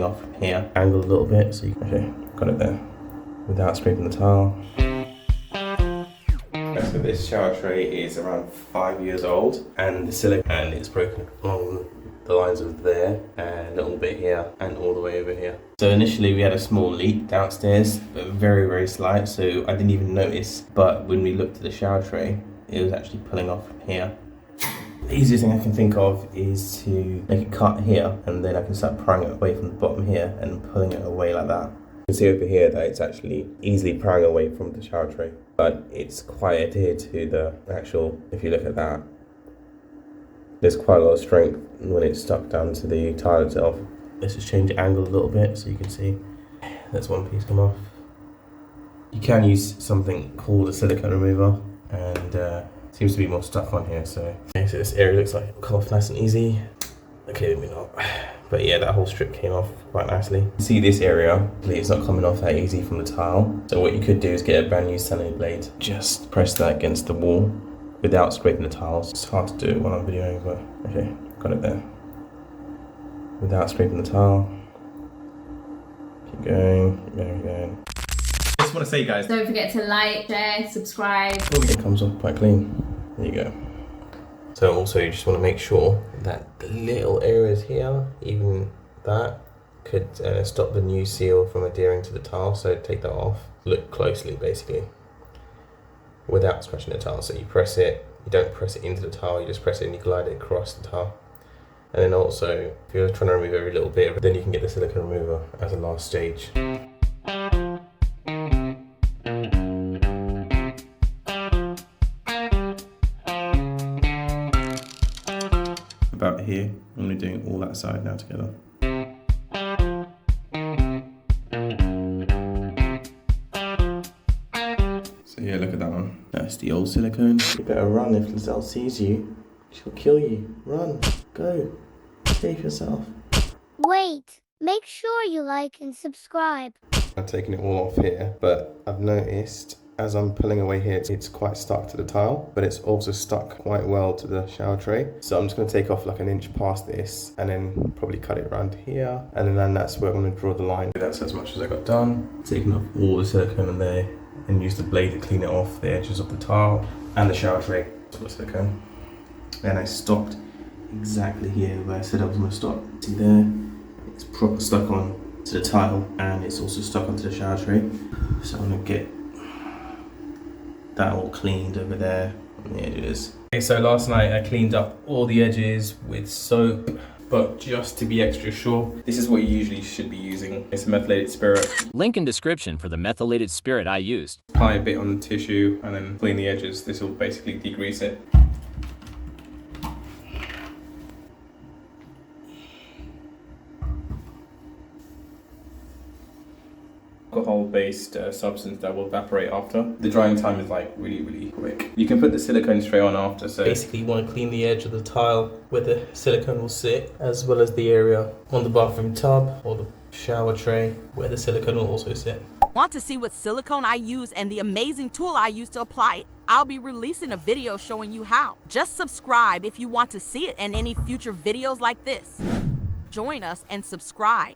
pulling off from here. Angle a little bit so you can, okay, got it there. Without scraping the tile. So this shower tray is around 5 years old, and the silicone is broken along the lines of there, and a little bit here, and all the way over here. So initially we had a small leak downstairs, but very, very slight, so I didn't even notice. But when we looked at the shower tray, it was actually pulling off from here. The easiest thing I can think of is to make a cut here, and then I can start prying it away from the bottom here and pulling it away like that. You can see over here that it's actually easily prying away from the shower tray, but it's quite adhered to the actual, if you look at that, there's quite a lot of strength when it's stuck down to the tile itself. Let's just change the angle a little bit so you can see. That's one piece come off. You can use something called a silicone remover, and seems to be more stuff on here. So this area looks like it'll come off nice and easy. Okay, maybe not. But yeah, that whole strip came off quite nicely. See this area, it's not coming off that easy from the tile. So what you could do is get a brand new sanding blade. Just press that against the wall without scraping the tiles. It's hard to do it while I'm videoing, but okay, got it there. Without scraping the tile. Keep going, keep going, keep going. I just want to say, guys, don't forget to like, share, subscribe. It comes off quite clean. There you go. So also you just want to make sure that the little areas here, even that, could stop the new seal from adhering to the tile. So take that off. Look closely, basically, without scratching the tile. So you press it, you don't press it into the tile, you just press it and you glide it across the tile. And then also, if you're trying to remove every little bit, then you can get the silicone remover as a last stage. About here, I'm only doing all that side now together. So yeah, look at that one. That's the old silicone. You better run if Lizelle sees you. She'll kill you. Run, go, save yourself. Wait, make sure you like and subscribe. I've taken it all off here, but I've noticed as I'm pulling away here, it's quite stuck to the tile, but it's also stuck quite well to the shower tray. So I'm just going to take off like an inch past this and then probably cut it around here. And then that's where I'm going to draw the line. That's as much as I got done. Taking off all the silicone in there and use the blade to clean it off the edges of the tile and the shower tray. Full of silicone. And I stopped exactly here where I said I was going to stop. See there? It's proper stuck on to the tile and it's also stuck onto the shower tray. So I'm going to get that all cleaned over there on the edges. Okay, so last night I cleaned up all the edges with soap, but just to be extra sure, this is what you usually should be using. It's a methylated spirit. Link in description for the methylated spirit I used. Apply a bit on the tissue and then clean the edges. This will basically degrease it. Alcohol-based substance that will evaporate after. The drying time is like really quick. You can put the silicone spray on after, so basically you want to clean the edge of the tile where the silicone will sit, as well as the area on the bathroom tub or the shower tray where the silicone will also sit. Want to see what silicone I use and the amazing tool I use to apply it? I'll be releasing a video showing you how. Just subscribe if you want to see it and any future videos like this. Join us and subscribe.